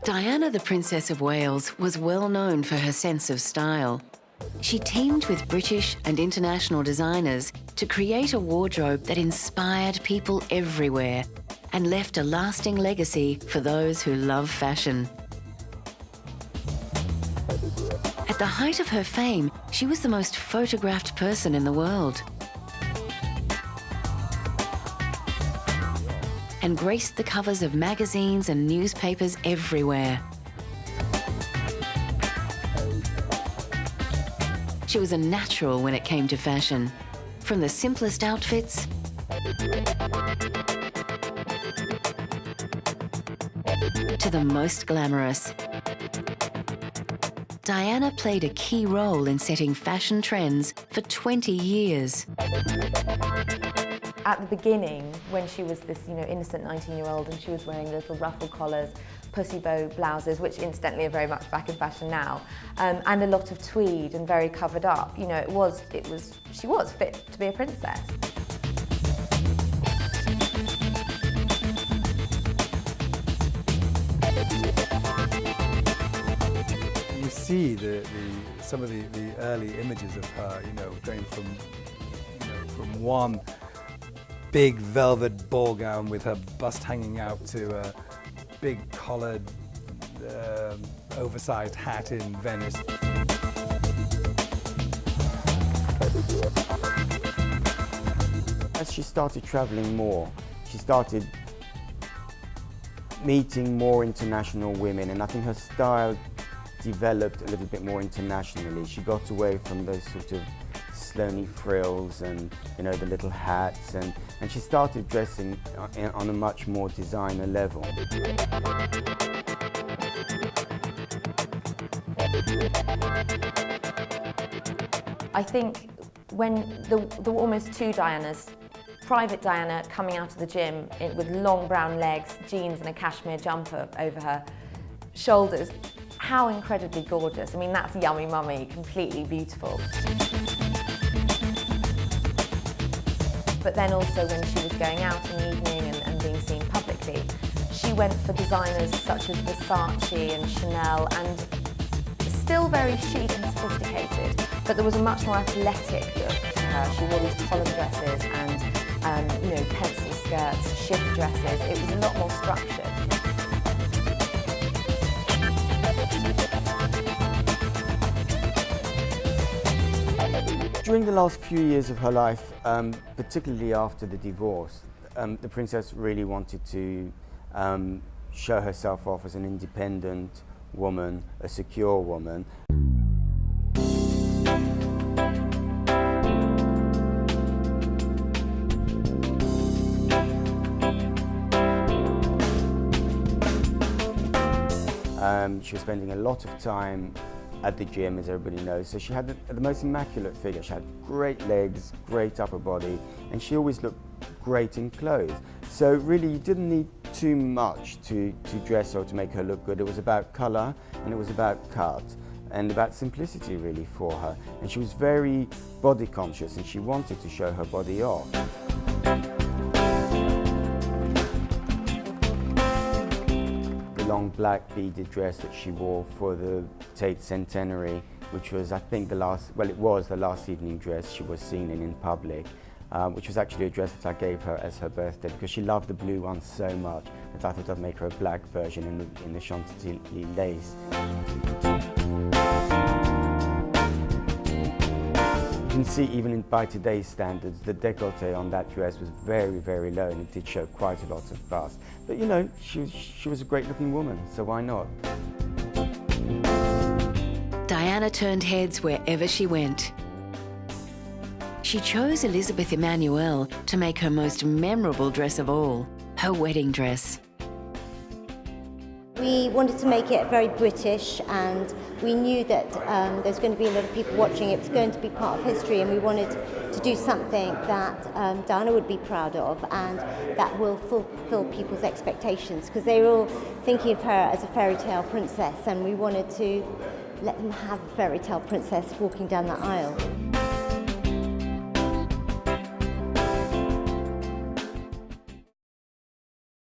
Diana, the Princess of Wales, was well known for her sense of style. She teamed with British and international designers to create a wardrobe that inspired people everywhere and left a lasting legacy for those who love fashion. At the height of her fame, she was the most photographed person in the world and graced the covers of magazines and newspapers everywhere. She was a natural when it came to fashion, from the simplest outfits to the most glamorous. Diana played a key role in setting fashion trends for 20 years. At the beginning, when she was this, innocent 19-year-old and she was wearing little ruffle collars, pussy bow blouses, which incidentally are very much back in fashion now, and a lot of tweed and very covered up, she was fit to be a princess. You see some of the early images of her, going from one big velvet ball gown with her bust hanging out to a big collared, oversized hat in Venice. As she started traveling more, she started meeting more international women, and I think her style developed a little bit more internationally. She got away from those sort of Sloane frills and the little hats, and she started dressing on a much more designer level. I think when there were almost two Dianas, Private Diana coming out of the gym with long brown legs, jeans and a cashmere jumper over her shoulders. How incredibly gorgeous. I mean, that's yummy mummy, completely beautiful. But then also when she was going out in the evening and being seen publicly, she went for designers such as Versace and Chanel, and still very chic and sophisticated, but there was a much more athletic look to her. She wore these collared dresses and pencil skirts, shift dresses. It was a lot more structured. During the last few years of her life, particularly after the divorce, the princess really wanted to show herself off as an independent woman, a secure woman. She was spending a lot of time at the gym, as everybody knows, so she had the most immaculate figure. She had great legs, great upper body, and she always looked great in clothes. So really, you didn't need too much to dress her or to make her look good. It was about colour, and it was about cut, and about simplicity really for her. And she was very body conscious, and she wanted to show her body off. Long black beaded dress that she wore for the Tate Centenary, which was, I think, it was the last evening dress she was seen in public, which was actually a dress that I gave her as her birthday because she loved the blue one so much that I thought I'd make her a black version in the Chantilly lace. You can see even by today's standards, the décolleté on that dress was very, very low, and it did show quite a lot of bust. But she was a great looking woman, so why not? Diana turned heads wherever she went. She chose Elizabeth Emmanuel to make her most memorable dress of all, her wedding dress. We wanted to make it very British, and we knew that there's going to be a lot of people watching. It was going to be part of history, and we wanted to do something that Diana would be proud of and that will fulfill people's expectations, because they were all thinking of her as a fairy tale princess, and we wanted to let them have a fairy tale princess walking down the aisle.